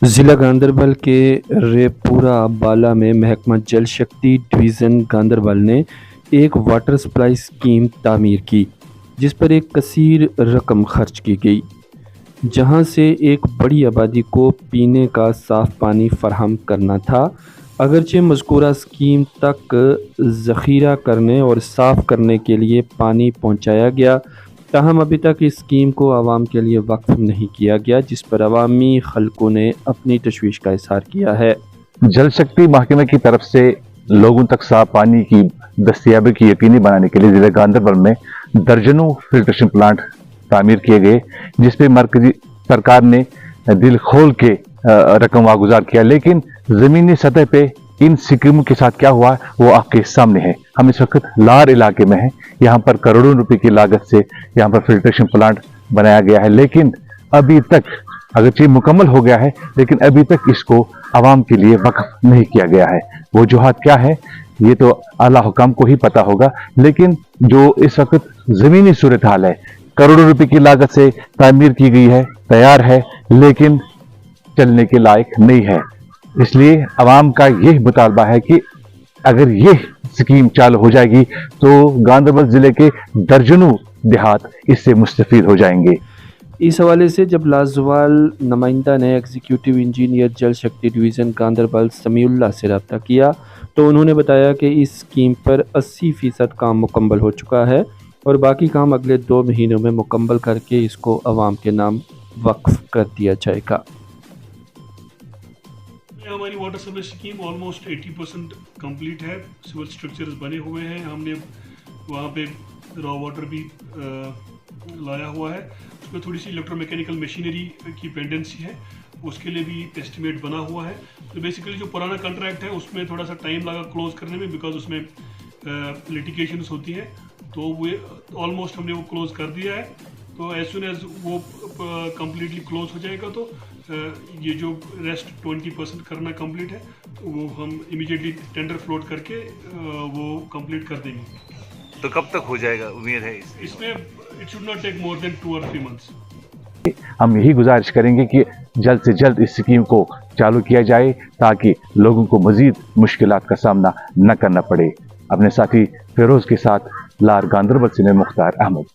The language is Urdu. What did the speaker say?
ضلع گاندربل کے ریپورہ بالا میں محکمہ جل شکتی ڈویژن گاندربل نے ایک واٹر سپلائی اسکیم تعمیر کی جس پر ایک کثیر رقم خرچ کی گئی، جہاں سے ایک بڑی آبادی کو پینے کا صاف پانی فراہم کرنا تھا۔ اگرچہ مذکورہ اسکیم تک ذخیرہ کرنے اور صاف کرنے کے لیے پانی پہنچایا گیا، تاہم ابھی تک اس اسکیم کو عوام کے لیے وقف نہیں کیا گیا، جس پر عوامی خلقوں نے اپنی تشویش کا اظہار کیا ہے۔ جل شکتی محکمے کی طرف سے لوگوں تک صاف پانی کی دستیابی کی یقینی بنانے کے لیے ضلع گاندربل میں درجنوں فلٹریشن پلانٹ تعمیر کیے گئے، جس پہ مرکزی سرکار نے دل کھول کے رقم واگزار کیا، لیکن زمینی سطح پہ ان سکیموں کے ساتھ کیا ہوا وہ آپ کے سامنے ہے۔ ہم اس وقت لار علاقے میں ہیں، یہاں پر کروڑوں روپے کی لاگت سے یہاں پر فلٹریشن پلانٹ بنایا گیا ہے، لیکن ابھی تک اگرچہ مکمل ہو گیا ہے لیکن ابھی تک اس کو عوام کے لیے وقف نہیں کیا گیا ہے۔ وجوہات کیا ہے یہ تو اعلیٰ حکام کو ہی پتا ہوگا، لیکن جو اس وقت زمینی صورتحال ہے، کروڑوں روپے کی لاگت سے تعمیر کی گئی ہے، تیار ہے، لیکن چلنے کے لائق نہیں ہے۔ اس لیے عوام کا یہ مطالبہ ہے کہ اگر یہ سکیم چالو ہو جائے گی تو گاندربل ضلع کے درجنوں دیہات اس سے مستفید ہو جائیں گے۔ اس حوالے سے جب لازوال نمائندہ نے executive engineer Jal Shakti division Ganderbal سمیع اللہ سے رابطہ کیا تو انہوں نے بتایا کہ اس اسکیم پر 80% کام مکمل ہو چکا ہے اور باقی کام اگلے 2 مہینوں میں مکمل کر کے اس کو عوام کے نام وقف کر دیا جائے گا۔ ہماری water supply scheme almost 80% complete ہے، سول اسٹرکچرز بنے ہوئے ہیں، ہم نے وہاں پہ را واٹر بھی لایا ہوا ہے، اس میں تھوڑی سی الیکٹرو میکینیکل مشینری کی پینڈنسی ہے، اس کے لیے بھی ایسٹیمیٹ بنا ہوا ہے۔ تو بیسیکلی جو پرانا کنٹریکٹ ہے اس میں تھوڑا سا ٹائم لگا کلوز کرنے میں، بیکاز اس میں لیٹیگیشنز ہوتی ہیں، تو وہ آلموسٹ ہم نے وہ کلوز کر دیا ہے۔ تو ایز سون ایز وہ کمپلیٹلی کلوز ہو جائے گا تو یہ جو ریسٹ 20% کرنا کمپلیٹ ہے تو وہ ہم امیجیٹلی ٹینڈر فلوٹ کر کے وہ کمپلیٹ کر دیں گے۔ تو کب تک ہو جائے گا امید ہے اس میں it should not take more than 2 or 3 months۔ ہم یہی گزارش کریں گے کہ جلد سے جلد اس سکیم کو چالو کیا جائے تاکہ لوگوں کو مزید مشکلات کا سامنا نہ کرنا پڑے۔ اپنے ساتھی فیروز کے ساتھ لار گاندربل سے میں مختار احمد۔